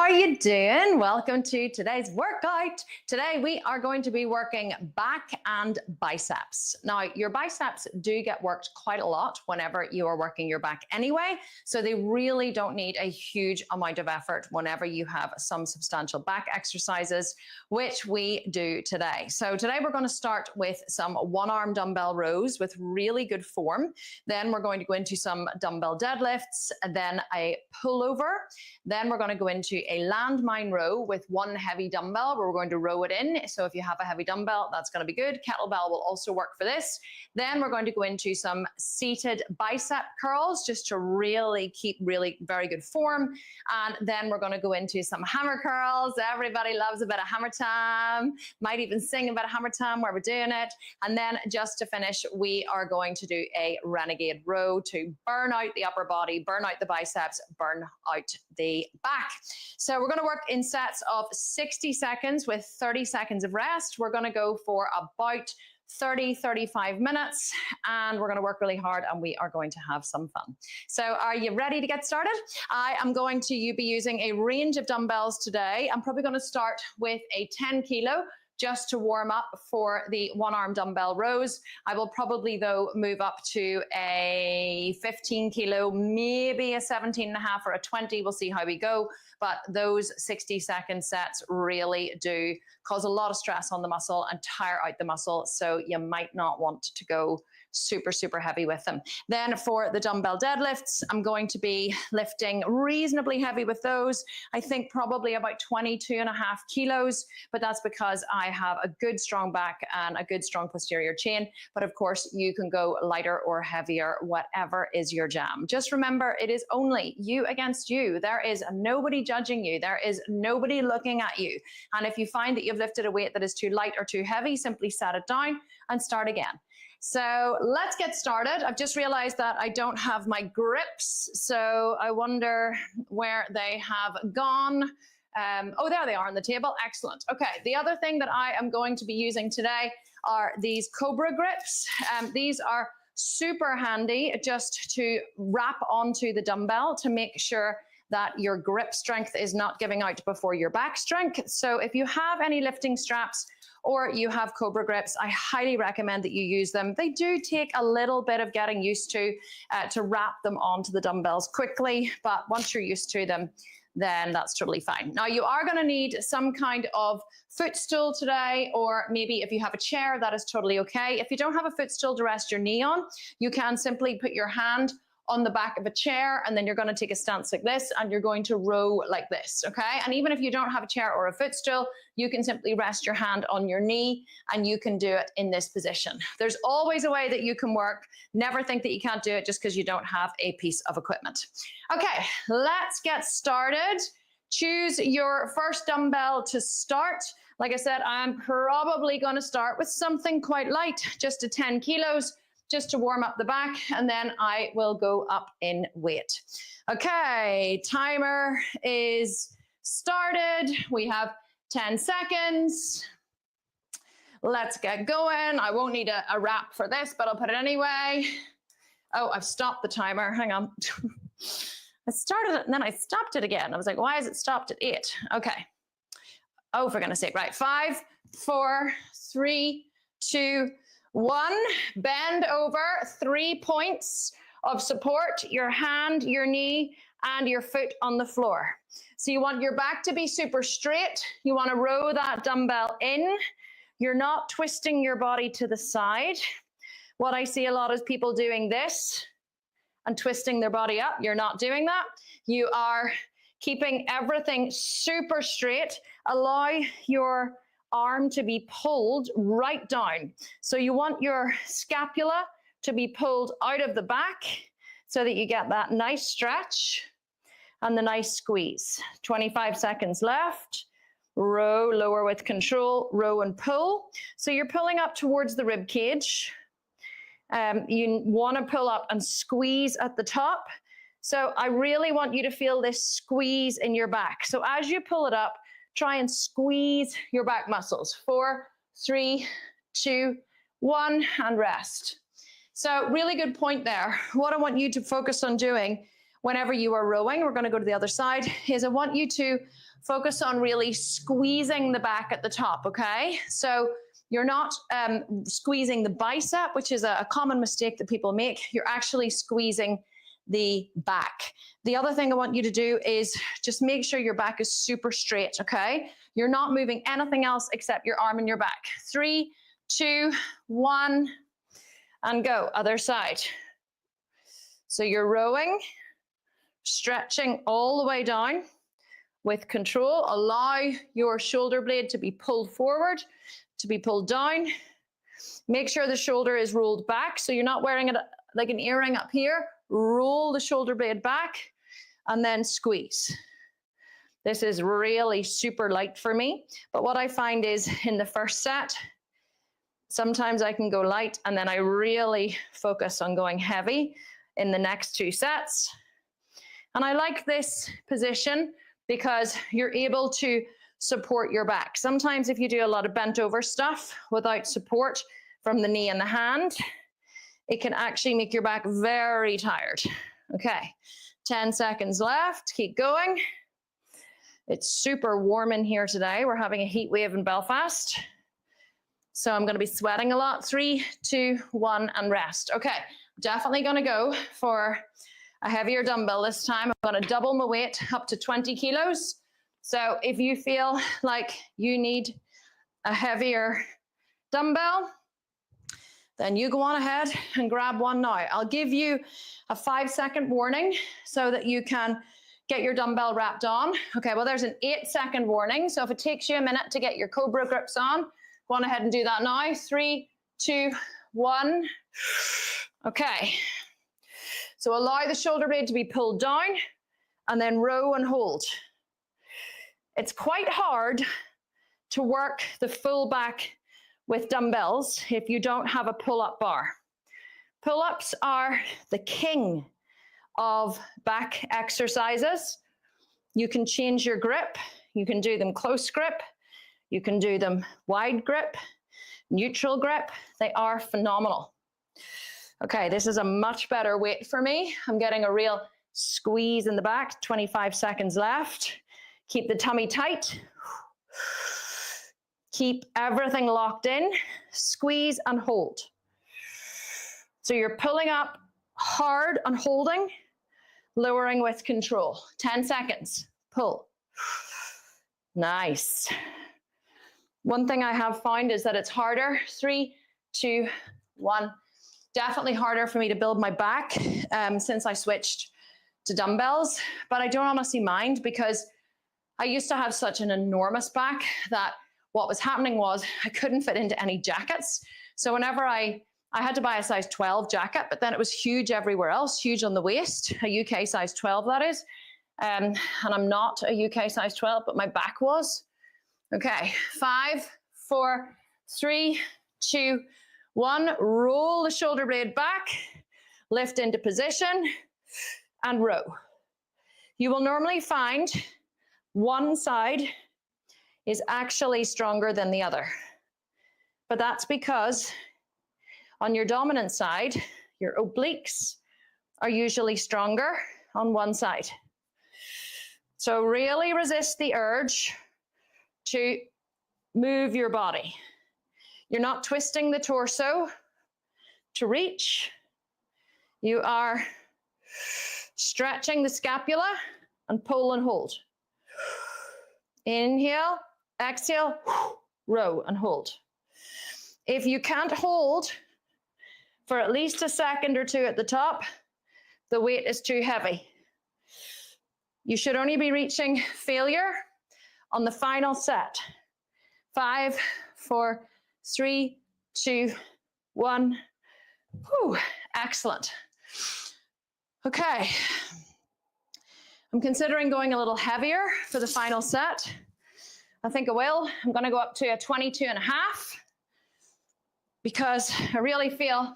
are you doing? Welcome to today's workout. Today we are going to be working back and biceps. Now, your biceps do get worked quite a lot whenever you are working your back anyway, so they really don't need a huge amount of effort whenever you have some substantial back exercises, which we do today. So today we're going to start with some one-arm dumbbell rows with really good form. Then we're going to go into some dumbbell deadlifts, then a pullover. Then we're going to go into a landmine row with one heavy dumbbell where we're going to row it in. So if you have a heavy dumbbell, that's going to be good. Kettlebell will also work for this. Then we're going to go into some seated bicep curls just to really keep very good form. And then we're going to go into some hammer curls. Everybody loves a bit of hammer time. Might even sing about a hammer time where we're doing it. And then just to finish, we are going to do a renegade row to burn out the upper body, burn out the biceps, burn out the back. So we're going to work in sets of 60 seconds with 30 seconds of rest. We're going to go for about 30-35 minutes, and we're going to work really hard, and we are going to have some fun. So are you ready to get started? I am going to be using a range of dumbbells today. I'm probably going to start with a 10 kilo just to warm up for the one-arm dumbbell rows. I will probably, though, move up to a 15 kilo, maybe a 17 and a half or a 20. We'll see how we go. But those 60-second sets really do cause a lot of stress on the muscle and tire out the muscle. So you might not want to go super heavy with them. Then for the dumbbell deadlifts, I'm going to be lifting reasonably heavy with those. I think probably about 22.5 kilos, but that's because I have a good strong back and a good strong posterior chain. But of course, you can go lighter or heavier, whatever is your jam. Just remember, it is only you against you. There is nobody judging you. There is nobody looking at you. And if you find that you've lifted a weight that is too light or too heavy, simply set it down and start again. So let's get started. I've just realized that I don't have my grips, so I wonder where they have gone. Oh, there they are on the table. Excellent. Okay, the other thing that I am going to be using today are these Cobra grips. These are super handy just to wrap onto the dumbbell to make sure that your grip strength is not giving out before your back strength. So if you have any lifting straps or you have Cobra grips, I highly recommend that you use them. They do take a little bit of getting used to wrap them onto the dumbbells quickly, but once you're used to them, then that's totally fine. Now you are gonna need some kind of footstool today, or maybe if you have a chair, that is totally okay. If you don't have a footstool to rest your knee on, you can simply put your hand on the back of a chair, and then you're going to take a stance like this, and you're going to row like this, okay? And even if you don't have a chair or a footstool, you can simply rest your hand on your knee, and you can do it in this position. There's always a way that you can work. Never think that you can't do it just because you don't have a piece of equipment. Okay, let's get started. Choose your first dumbbell to start. Like I said, I'm probably going to start with something quite light, just a 10 kilos, just to warm up the back, and then I will go up in weight. Okay, timer is started. We have 10 seconds. Let's get going. I won't need a wrap for this, but I'll put it anyway. Oh, I've stopped the timer. Hang on. I started it and then I stopped it again. I was like, why is it stopped at 8? Okay. Oh, for goodness sake. Right. 5, 4, 3, 2, 1, bend over, 3 points of support, your hand, your knee, and your foot on the floor. So you want your back to be super straight. You want to row that dumbbell in. You're not twisting your body to the side. What I see a lot is people doing this and twisting their body up. You're not doing that. You are keeping everything super straight. Allow your arm to be pulled right down. So you want your scapula to be pulled out of the back so that you get that nice stretch and the nice squeeze. 25 seconds left. Row, lower with control, row and pull. So you're pulling up towards the rib cage. You want to pull up and squeeze at the top. So I really want you to feel this squeeze in your back. So as you pull it up, try and squeeze your back muscles. 4, 3, 2, 1, and rest. So really good point there. What I want you to focus on doing whenever you are rowing, we're going to go to the other side, is I want you to focus on really squeezing the back at the top, okay? So you're not squeezing the bicep, which is a common mistake that people make. You're actually squeezing the back. The other thing I want you to do is just make sure your back is super straight, okay? You're not moving anything else except your arm and your back. 3, 2, 1, and go. Other side. So you're rowing, stretching all the way down with control. Allow your shoulder blade to be pulled forward, to be pulled down. Make sure the shoulder is rolled back so you're not wearing it like an earring up here. Roll the shoulder blade back and then squeeze. This is really super light for me, but what I find is in the first set, sometimes I can go light and then I really focus on going heavy in the next 2 sets. And I like this position because you're able to support your back. Sometimes if you do a lot of bent over stuff without support from the knee and the hand, it can actually make your back very tired. Okay, 10 seconds left, keep going. It's super warm in here today. We're having a heat wave in Belfast. So I'm gonna be sweating a lot. 3, 2, 1, and rest. Okay, definitely gonna go for a heavier dumbbell this time. I'm gonna double my weight up to 20 kilos. So if you feel like you need a heavier dumbbell, then you go on ahead and grab one now. I'll give you a 5-second warning so that you can get your dumbbell wrapped on. Okay, well there's an 8-second warning. So if it takes you a minute to get your Cobra grips on, go on ahead and do that now. 3, 2, 1. Okay. So allow the shoulder blade to be pulled down and then row and hold. It's quite hard to work the full back with dumbbells if you don't have a pull-up bar. Pull-ups are the king of back exercises. You can change your grip. You can do them close grip. You can do them wide grip, neutral grip. They are phenomenal. Okay, this is a much better weight for me. I'm getting a real squeeze in the back. 25 seconds left. Keep the tummy tight. Keep everything locked in. Squeeze and hold. So you're pulling up hard and holding, lowering with control. 10 seconds. Pull. Nice. One thing I have found is that it's harder. 3, 2, 1. Definitely harder for me to build my back since I switched to dumbbells, but I don't honestly mind because I used to have such an enormous back that what was happening was I couldn't fit into any jackets. So whenever I had to buy a size 12 jacket, but then it was huge everywhere else, huge on the waist, a UK size 12 that is. And I'm not a UK size 12, but my back was. Okay, 5, 4, 3, 2, 1. Roll the shoulder blade back, lift into position, and row. You will normally find one side is actually stronger than the other. But that's because on your dominant side, your obliques are usually stronger on one side. So really resist the urge to move your body. You're not twisting the torso to reach. You are stretching the scapula and pull and hold. Inhale, exhale, row and hold. If you can't hold for at least a second or two at the top, the weight is too heavy. You should only be reaching failure on the final set. 5, 4, 3, 2, 1. Whew, excellent. Okay. I'm considering going a little heavier for the final set. I think I will. I'm going to go up to a 22.5 because I really feel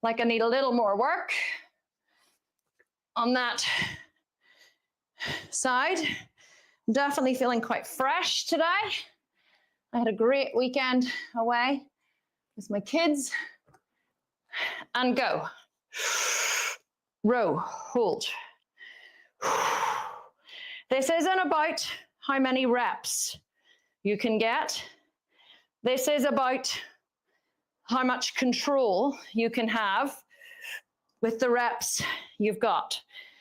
like I need a little more work on that side. I'm definitely feeling quite fresh today. I had a great weekend away with my kids. And go. Row, hold. This isn't about how many reps you can get. This is about how much control you can have with the reps you've got.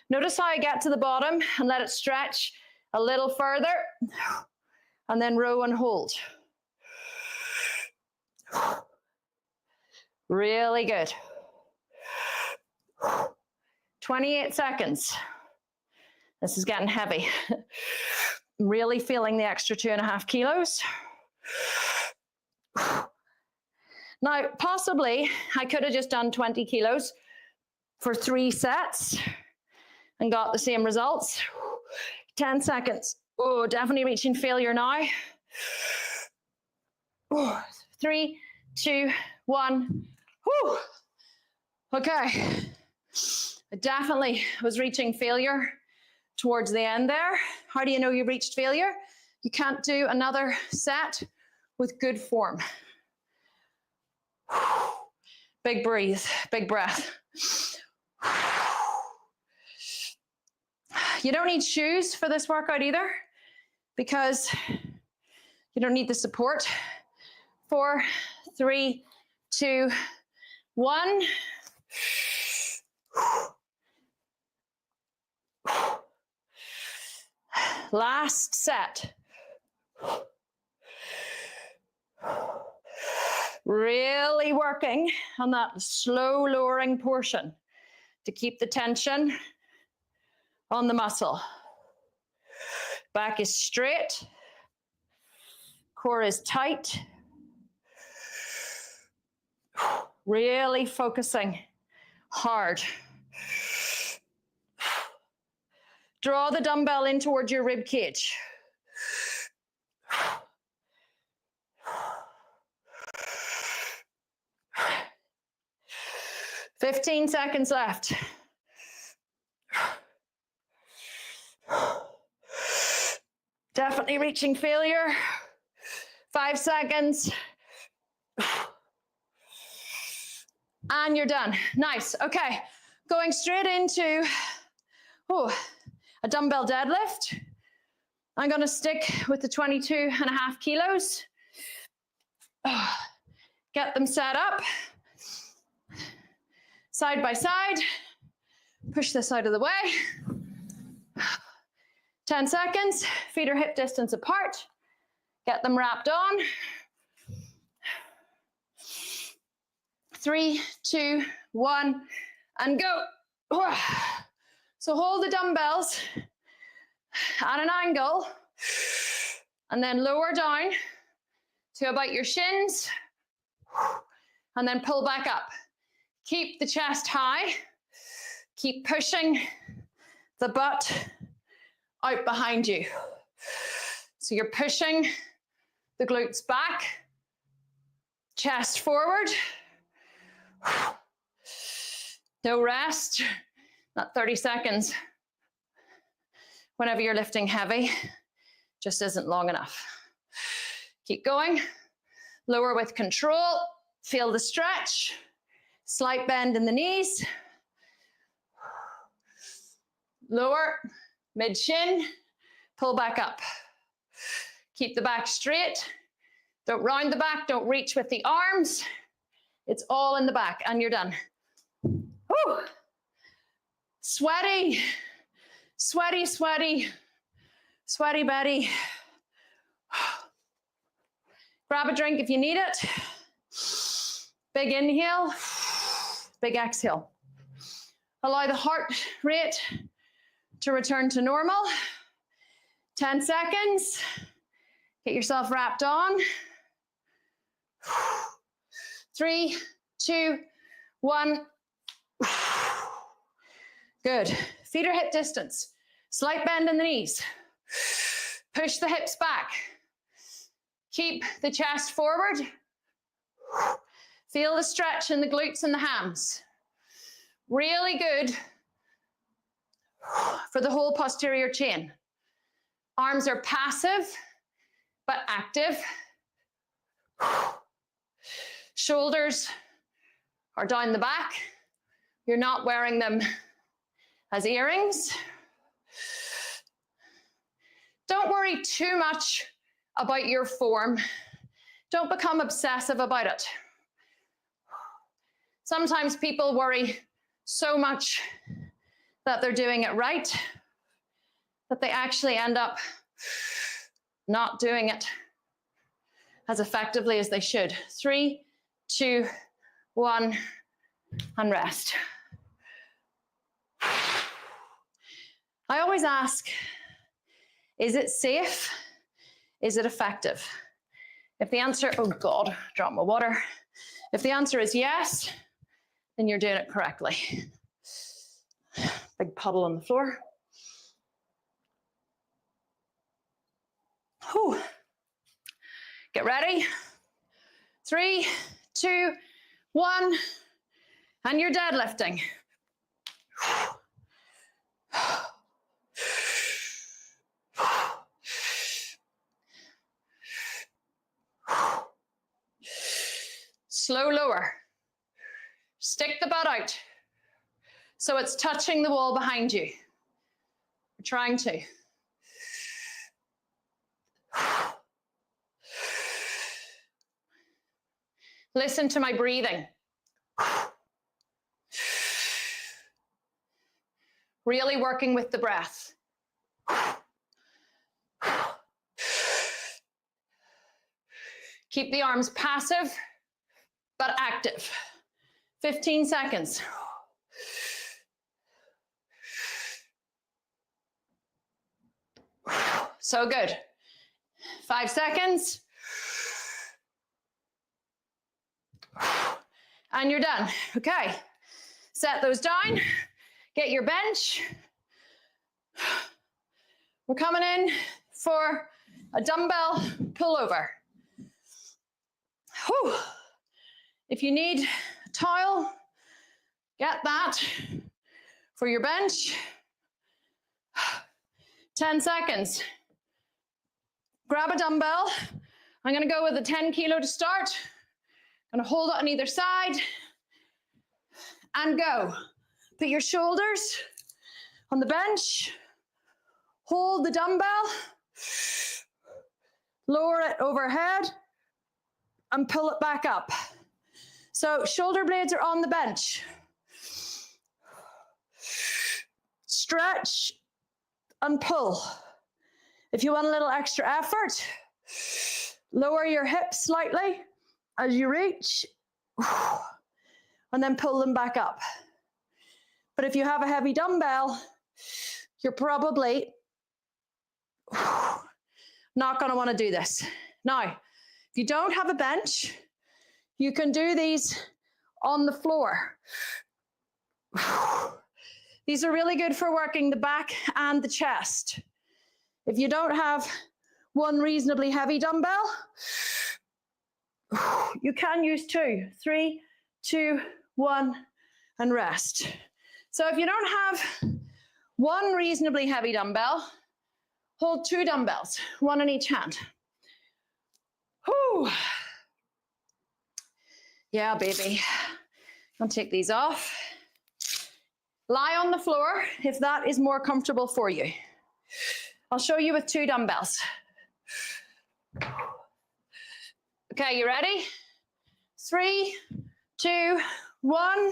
Notice how I get to the bottom and let it stretch a little further, and then row and hold. Really good. 28 seconds. This is getting heavy. I'm really feeling the extra 2.5 kilos. Now, possibly I could have just done 20 kilos for 3 sets and got the same results. 10 seconds. Oh, definitely reaching failure now. 3, 2, 1. Whew. Okay. I definitely was reaching failure towards the end there. How do you know you reached failure? You can't do another set with good form. Big breathe, big breath. You don't need shoes for this workout either, because you don't need the support. 4, 3, 2, 1. Last set. Really working on that slow lowering portion to keep the tension on the muscle. Back is straight. Core is tight. Really focusing hard. Draw the dumbbell in towards your rib cage. 15 seconds left. Definitely reaching failure. 5 seconds. And you're done. Nice. Okay. Going straight into a dumbbell deadlift. I'm going to stick with the 22.5 kilos. Get them set up. Side by side. Push this out of the way. 10 seconds. Feet are hip distance apart. Get them wrapped on. 3, 2, 1, and go. So hold the dumbbells at an angle and then lower down to about your shins and then pull back up. Keep the chest high. Keep pushing the butt out behind you. So you're pushing the glutes back, chest forward. No rest, not 30 seconds. Whenever you're lifting heavy, just isn't long enough. Keep going, lower with control, feel the stretch, slight bend in the knees. Lower, mid shin, pull back up. Keep the back straight. Don't round the back, don't reach with the arms. It's all in the back, and you're done. Woo! Sweaty, sweaty, sweaty, sweaty Betty. Grab a drink if you need it. Big inhale, big exhale. Allow the heart rate to return to normal. 10 seconds. Get yourself wrapped on. 3, 2, 1. Good. Feet are hip distance. Slight bend in the knees. Push the hips back. Keep the chest forward. Feel the stretch in the glutes and the hams. Really good for the whole posterior chain. Arms are passive, but active. Shoulders are down the back. You're not wearing them as earrings. worry too much about your form. Don't become obsessive about it. Sometimes people worry so much that they're doing it right that they actually end up not doing it as effectively as they should. 3, 2, 1, and rest. I always ask, is it safe? Is it effective? If the answer, oh God, drop my water. If the answer is yes, then you're doing it correctly. Big puddle on the floor. Whew. Get ready. 3, 2, 1, and you're deadlifting. Slow lower. Stick the butt out so it's touching the wall behind you. We're trying to. Listen to my breathing. Really working with the breath. Keep the arms passive but active. 15 seconds. So good. 5 seconds. And you're done. Okay. Set those down. Get your bench. We're coming in for a dumbbell pullover. Whew. If you need a towel, get that for your bench. 10 seconds. Grab a dumbbell. I'm going to go with a 10 kilo to start. I'm going to hold it on either side and go. Put your shoulders on the bench. Hold the dumbbell. Lower it overhead and pull it back up. So shoulder blades are on the bench. Stretch and pull. If you want a little extra effort, lower your hips slightly as you reach, and then pull them back up. But if you have a heavy dumbbell, you're probably not going to want to do this. Now, if you don't have a bench, you can do these on the floor. These are really good for working the back and the chest. If you don't have one reasonably heavy dumbbell, you can use 2. 3, 2, 1, and rest. So if you don't have one reasonably heavy dumbbell, hold 2 dumbbells, 1 in each hand. Whew. Yeah, baby. I'll take these off. Lie on the floor if that is more comfortable for you. I'll show you with 2 dumbbells. Okay, you ready? 3, 2, 1.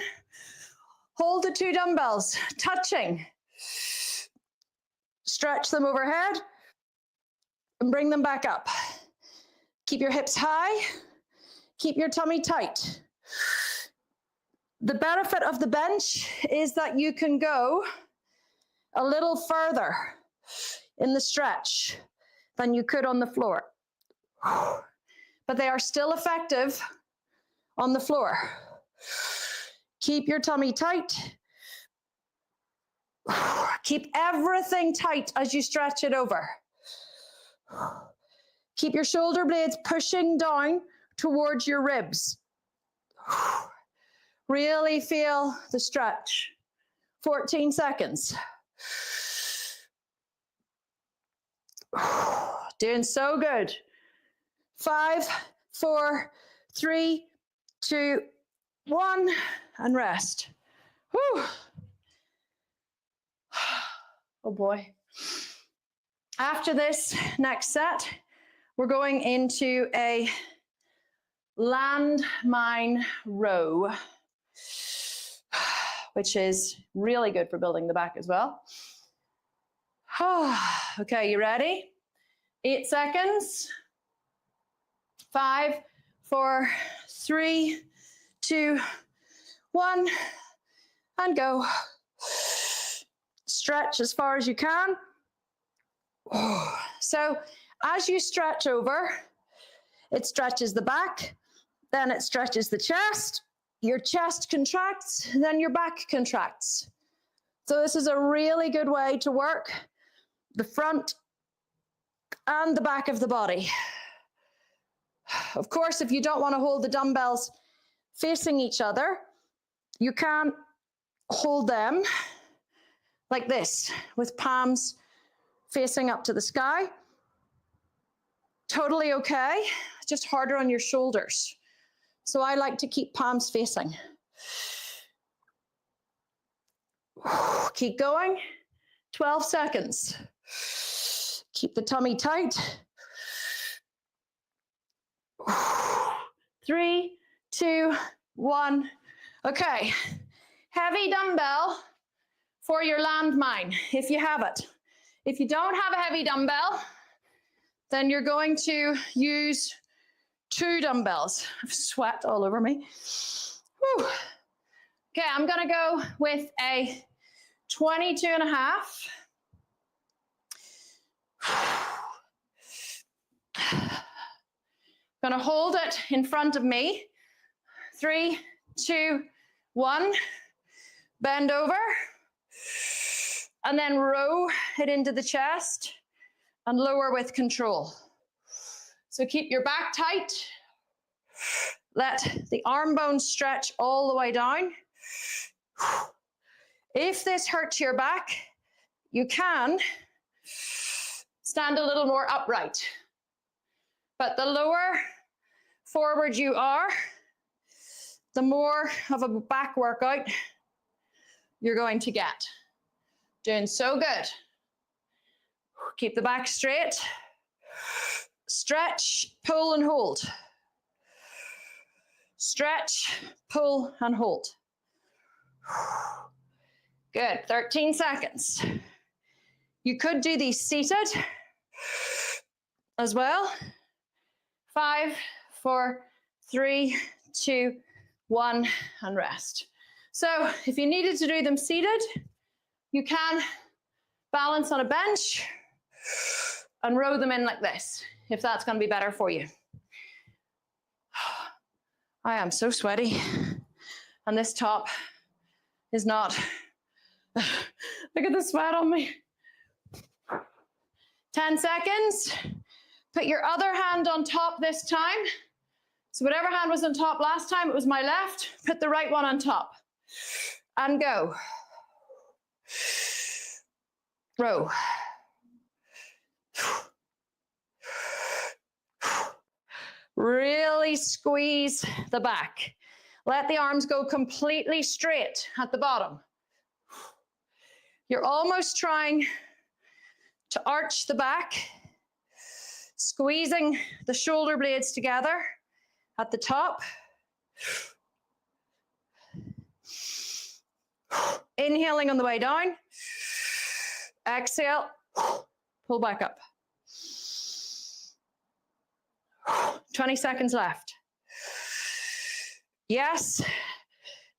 Hold the 2 dumbbells, touching. Stretch them overhead and bring them back up. Keep your hips high. Keep your tummy tight. The benefit of the bench is that you can go a little further in the stretch than you could on the floor. But they are still effective on the floor. Keep your tummy tight. Keep everything tight as you stretch it over. Keep your shoulder blades pushing down towards your ribs. Really feel the stretch. 14 seconds. Doing so good. 5, 4, 3, 2, 1, and rest. Whew. Oh boy. After this next set, we're going into a landmine row, which is really good for building the back as well. Okay, you ready? 8 seconds. 5, 4, 3, 2, 1, and go. Stretch as far as you can. So as you stretch over, it stretches the back, then it stretches the chest, your chest contracts, then your back contracts. So this is a really good way to work the front and the back of the body. Of course, if you don't want to hold the dumbbells facing each other, you can hold them like this with palms facing up to the sky. Totally okay, just harder on your shoulders. So I like to keep palms facing. Keep going, 12 seconds. Keep the tummy tight. 3, 2, 1. Okay, heavy dumbbell for your landmine, if you have it. If you don't have a heavy dumbbell, then you're going to use 2 dumbbells. I've sweat all over me. Whew. Okay, I'm gonna go with a 22.5. Gonna hold it in front of me. 3, 2, 1. Bend over. And then row it into the chest and lower with control. So keep your back tight. Let the arm bones stretch all the way down. If this hurts your back, you can stand a little more upright. But the lower forward you are, the more of a back workout you're going to get. Doing so good. Keep the back straight. Stretch, pull, and hold. Stretch, pull, and hold. Good, 13 seconds. You could do these seated as well. 5, 4, 3, 2, 1, and rest. So if you needed to do them seated, you can balance on a bench and row them in like this, if that's going to be better for you. I am so sweaty, and this top is not. Look at the sweat on me. 10 seconds. Put your other hand on top this time. So whatever hand was on top last time, it was my left. Put the right one on top. And go. Row. Really squeeze the back. Let the arms go completely straight at the bottom. You're almost trying to arch the back, squeezing the shoulder blades together at the top. Inhaling on the way down. Exhale, pull back up. 20 seconds left. Yes,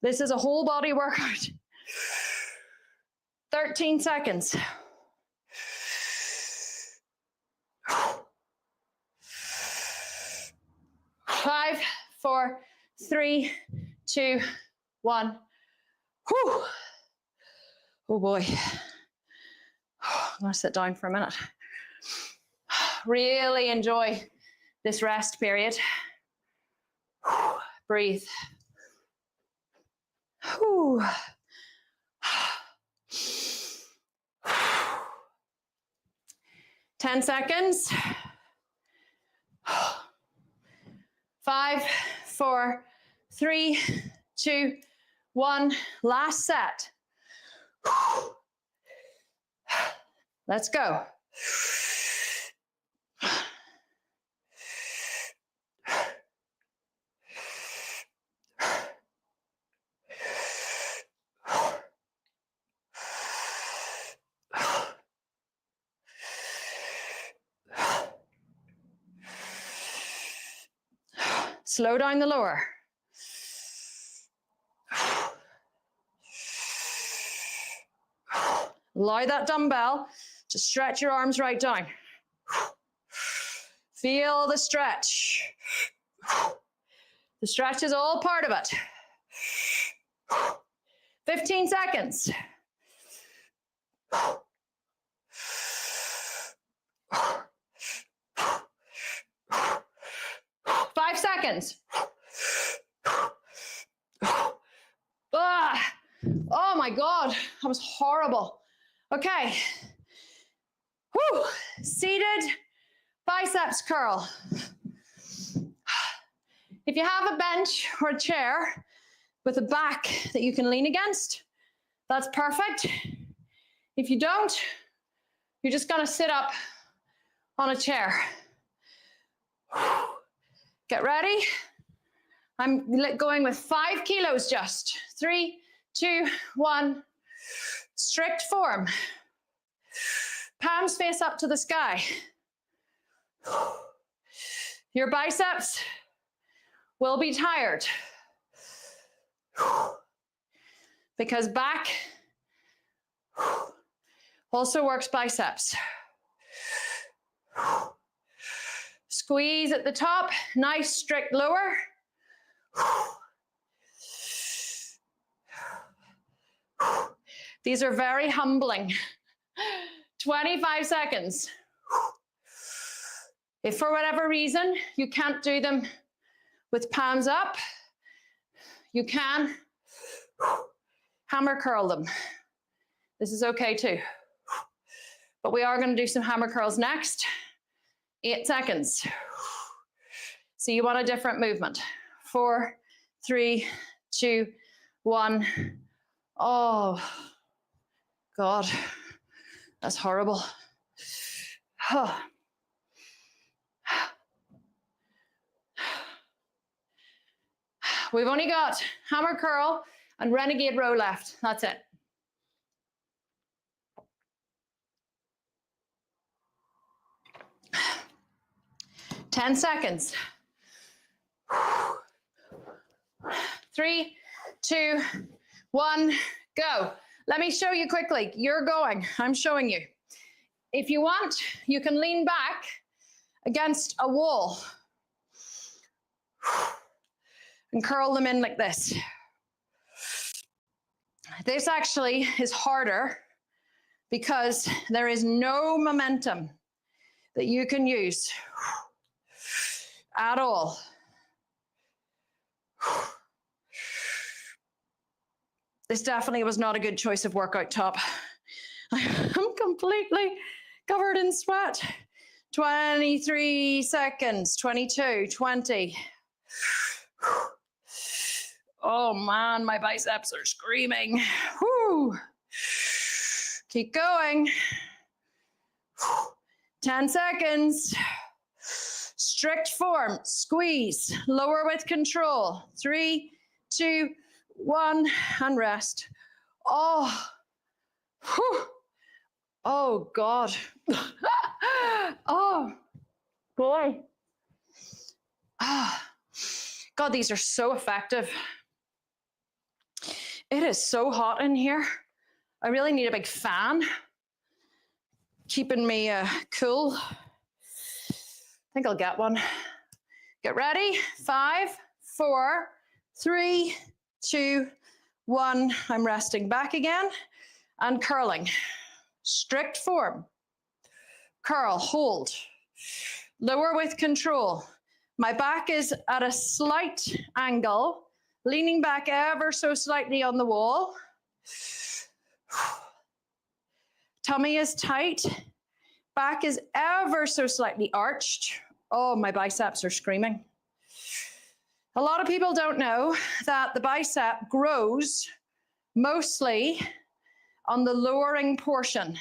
this is a whole body workout. 13 seconds. 5, 4, 3, 2, 1. Whew. Oh boy. I'm going to sit down for a minute. Really enjoy this rest period. Breathe. 10 seconds. 5, 4, 3, 2, 1. Last set. Let's go. Slow down the lower. Allow that dumbbell to stretch your arms right down. Feel the stretch. The stretch is all part of it. 15 seconds. 5 seconds. Oh my God, that was horrible. Okay. Whew. Seated biceps curl. If you have a bench or a chair with a back that you can lean against, that's perfect. If you don't, you're just gonna sit up on a chair. Get ready. I'm going with 5 kilos just. 3, 2, 1. Strict form. Palms face up to the sky. Your biceps will be tired because back also works biceps. Squeeze at the top, nice strict lower. These are very humbling. 25 seconds. If for whatever reason you can't do them with palms up, you can hammer curl them. This is okay too. But we are going to do some hammer curls next. 8 seconds. So you want a different movement. 4, 3, 2, 1. Oh, God, that's horrible. Oh. We've only got hammer curl and renegade row left. That's it. Ten seconds. 3, 2, 1, go. Let me show you quickly. You're going. I'm showing you. If you want, you can lean back against a wall and curl them in like this. This actually is harder because there is no momentum that you can use at all. This definitely was not a good choice of workout top. I'm completely covered in sweat. 23 seconds, 22, 20. Oh man, my biceps are screaming. Whew. Keep going. 10 seconds. Strict form, squeeze, lower with control. 3, 2, 1, and rest. Oh, whew. Oh God. Oh, boy. Ah, God, these are so effective. It is so hot in here. I really need a big fan keeping me cool. I think I'll get one. Get ready. 5, 4, 3, 2, 1. I'm resting back again and curling. Strict form. Curl, hold. Lower with control. My back is at a slight angle, leaning back ever so slightly on the wall. Tummy is tight. Back is ever so slightly arched. Oh, my biceps are screaming. A lot of people don't know that the bicep grows mostly on the lowering portion.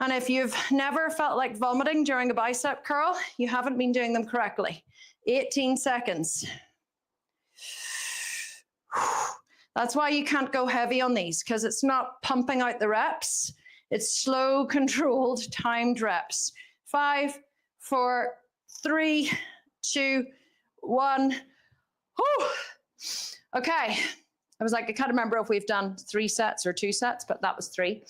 And if you've never felt like vomiting during a bicep curl, you haven't been doing them correctly. 18 seconds. That's why you can't go heavy on these, because it's not pumping out the reps. It's slow, controlled, timed reps. 5, 4, 3, 2, 1. Whew. Okay. I was like, I can't remember if we've done 3 sets or 2 sets, but that was 3.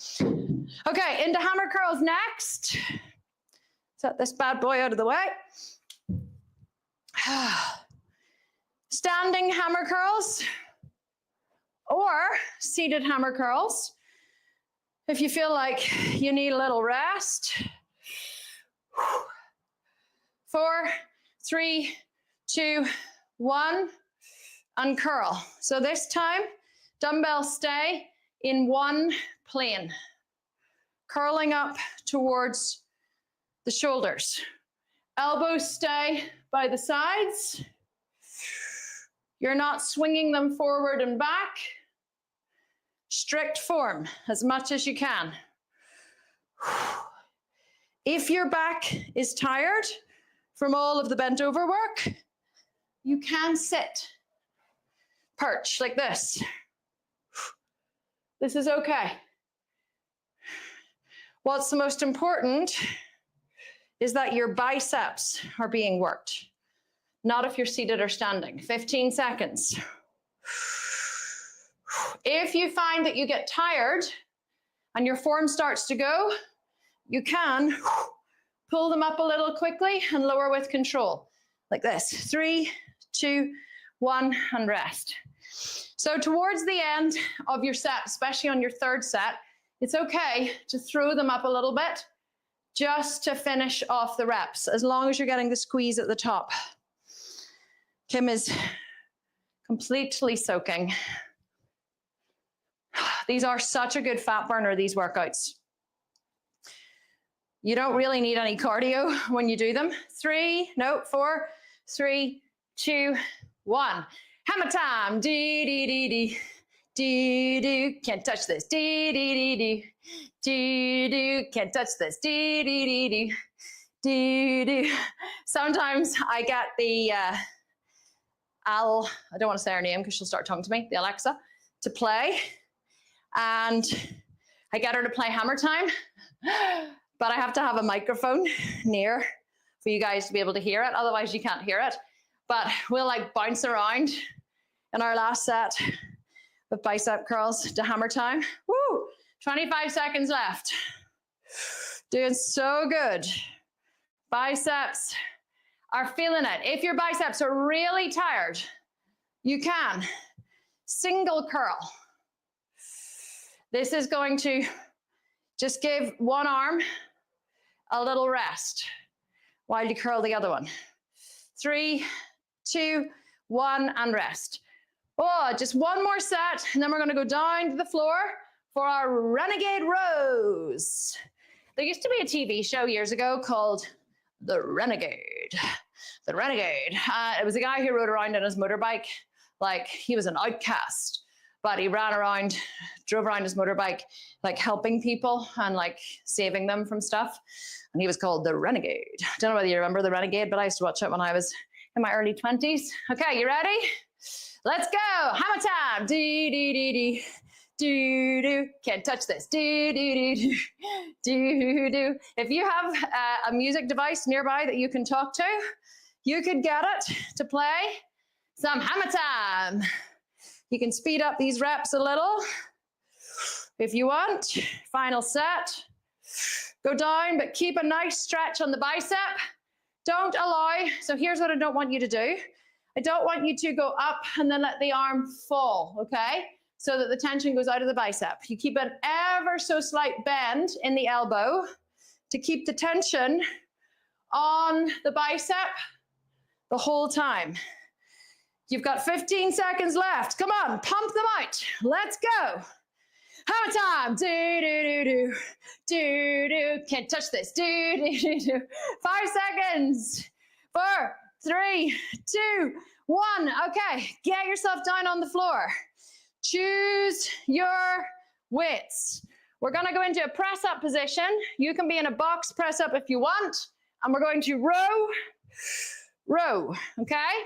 Okay, into hammer curls next. Set this bad boy out of the way. Standing hammer curls or seated hammer curls. If you feel like you need a little rest. 4, 3, 2, 1, uncurl. So this time, dumbbells stay in one plane, curling up towards the shoulders. Elbows stay by the sides. You're not swinging them forward and back. Strict form as much as you can. If your back is tired from all of the bent over work, you can sit, perch like this. This is okay. What's the most important is that your biceps are being worked, not if you're seated or standing. 15 seconds. If you find that you get tired and your form starts to go, you can pull them up a little quickly and lower with control, like this. 3, 2, 1, and rest. So towards the end of your set, especially on your 3rd set, it's okay to throw them up a little bit just to finish off the reps, as long as you're getting the squeeze at the top. Kim is completely soaking. These are such a good fat burner, these workouts. You don't really need any cardio when you do them. 4, 3, 2, 1. Hammer time. Dee-dee-dee-dee. Do-do. Can't touch this. Dee-dee-dee-dee. Do-do. Can't touch this. Dee-dee-dee-dee. Do-do. Sometimes I get the I don't want to say her name because she'll start talking to me, the Alexa, to play. And I get her to play hammer time, but I have to have a microphone near for you guys to be able to hear it. Otherwise you can't hear it. But we'll like bounce around in our last set of bicep curls to hammer time. Woo! 25 seconds left. Doing so good. Biceps are feeling it. If your biceps are really tired, you can single curl. This is going to just give one arm a little rest while you curl the other one. 3, 2, 1, and rest. Oh, just one more set, and then we're going to go down to the floor for our Renegade rows. There used to be a TV show years ago called The Renegade. The Renegade. It was a guy who rode around on his motorbike like he was an outcast, but he ran around, drove around his motorbike, like helping people and like saving them from stuff. And he was called The Renegade. Don't know whether you remember The Renegade, but I used to watch it when I was in my early 20s. Okay, you ready? Let's go. Hammer time. Do-do-do-do. Do-do. Can't touch this. Do-do-do-do. Do-do. If you have a music device nearby that you can talk to, you could get it to play some hammer time. You can speed up these reps a little if you want. Final set. Go down, but keep a nice stretch on the bicep. Don't allow, so here's what I don't want you to do. I don't want you to go up and then let the arm fall, okay? So that the tension goes out of the bicep. You keep an ever so slight bend in the elbow to keep the tension on the bicep the whole time. You've got 15 seconds left. Come on, pump them out. Let's go. Hammer time. Do, do, do, do. Do, do. Can't touch this. Do, do, do, do. 5 seconds. 4, 3, 2, 1. Okay, get yourself down on the floor. Choose your weights. We're gonna go into a press up position. You can be in a box press up if you want. And we're going to row, okay?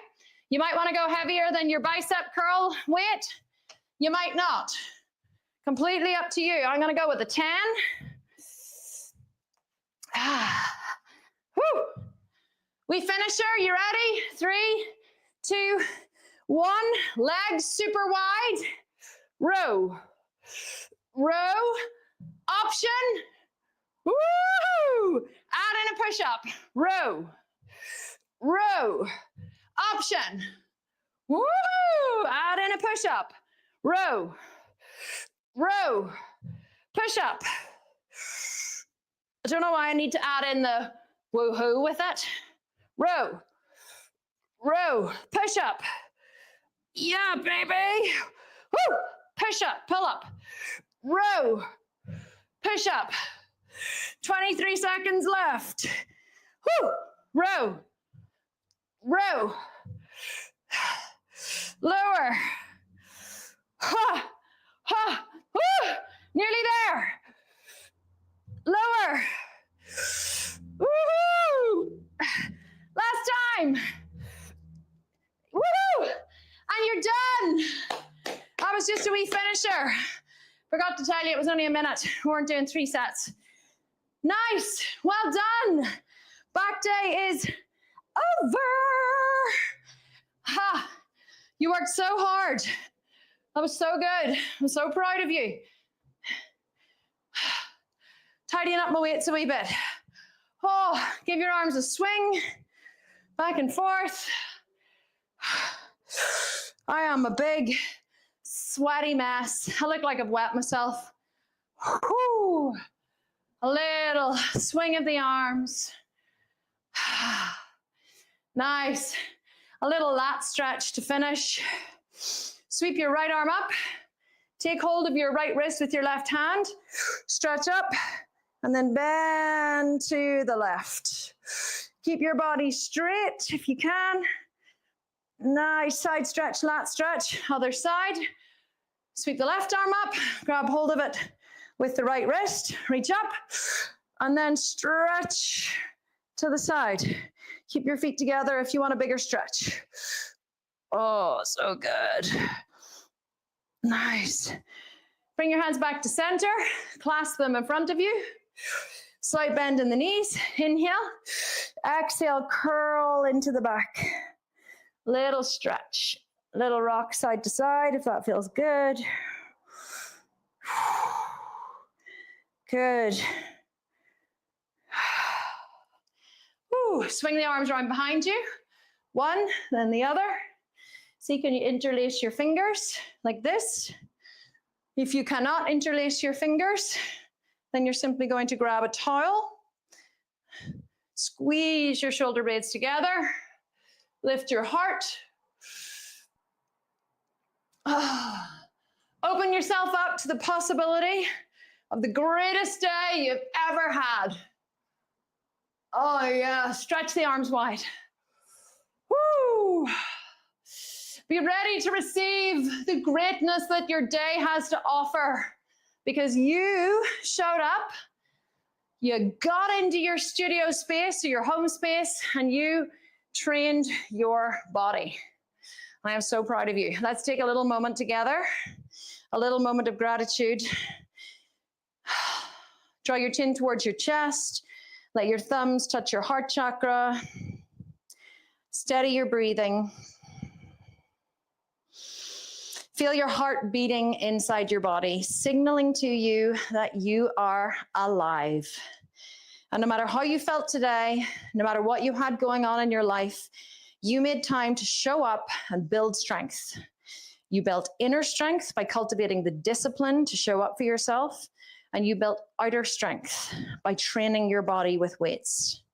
You might wanna go heavier than your bicep curl weight. You might not. Completely up to you. I'm gonna go with a 10. Woo. We finisher, you ready? 3, 2, 1. Legs super wide. Row. Row. Option. Woo! Add in a push-up. Row. Row. Option. Woo! Add in a push-up. Row. Row. Push-up. I don't know why I need to add in the woohoo with it. Row. Row. Push-up. Yeah, baby. Woo! Push-up. Pull-up. Row. Push-up. 23 seconds left. Woo! Row. Row. Lower. Ha! Ha! Woo! Nearly there. Lower. Woohoo! Last time. Woohoo! And you're done. That was just a wee finisher. Forgot to tell you, it was only a minute. We weren't doing 3 sets. Nice. Well done. Back day is over. Ha! You worked so hard. That was so good. I'm so proud of you. Tidying up my weights a wee bit. Oh, give your arms a swing. Back and forth. I am a big, sweaty mess. I look like I've wet myself. Whew. A little swing of the arms. Nice. A little lat stretch to finish. Sweep your right arm up. Take hold of your right wrist with your left hand. Stretch up and then bend to the left. Keep your body straight if you can. Nice side stretch, lat stretch. Other side. Sweep the left arm up. Grab hold of it with the right wrist. Reach up and then stretch to the side. Keep your feet together if you want a bigger stretch. Oh, so good. Nice. Bring your hands back to center. Clasp them in front of you. Slight bend in the knees. Inhale. Exhale, curl into the back. Little stretch. Little rock side to side if that feels good. Good. Woo. Swing the arms around behind you. One, then the other. See, can you interlace your fingers like this? If you cannot interlace your fingers, then you're simply going to grab a towel, squeeze your shoulder blades together, lift your heart. Open yourself up to the possibility of the greatest day you've ever had. Oh yeah, stretch the arms wide. Woo! Be ready to receive the greatness that your day has to offer because you showed up, you got into your studio space or your home space and you trained your body. I am so proud of you. Let's take a little moment together, a little moment of gratitude. Draw your chin towards your chest. Let your thumbs touch your heart chakra. Steady your breathing. Feel your heart beating inside your body, signaling to you that you are alive. And no matter how you felt today, no matter what you had going on in your life, you made time to show up and build strength. You built inner strength by cultivating the discipline to show up for yourself, and you built outer strength by training your body with weights.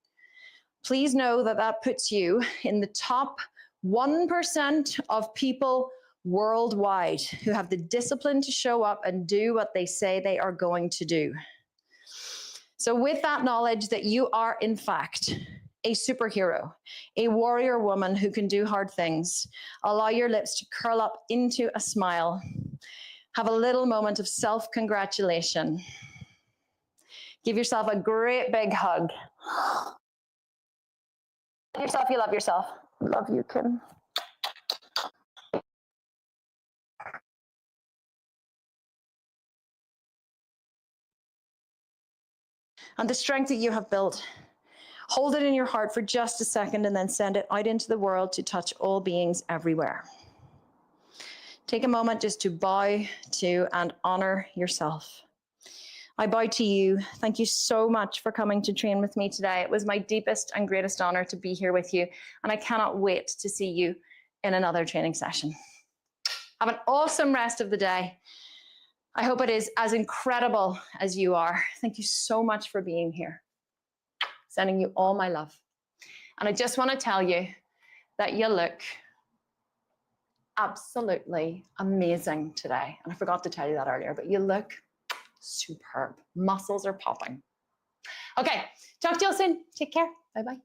Please know that that puts you in the top 1% of people worldwide who have the discipline to show up and do what they say they are going to do. So with that knowledge that you are in fact a superhero, a warrior woman who can do hard things, allow your lips to curl up into a smile. Have a little moment of self-congratulation. Give yourself a great big hug. Tell yourself you love yourself. Love you, Kim. And the strength that you have built. Hold it in your heart for just a second and then send it out into the world to touch all beings everywhere. Take a moment just to bow to and honor yourself. I bow to you. Thank you so much for coming to train with me today. It was my deepest and greatest honor to be here with you, and I cannot wait to see you in another training session. Have an awesome rest of the day. I hope it is as incredible as you are. Thank you so much for being here. Sending you all my love. And I just want to tell you that you look absolutely amazing today. And I forgot to tell you that earlier, but you look superb. Muscles are popping. Okay, talk to you all soon. Take care. Bye-bye.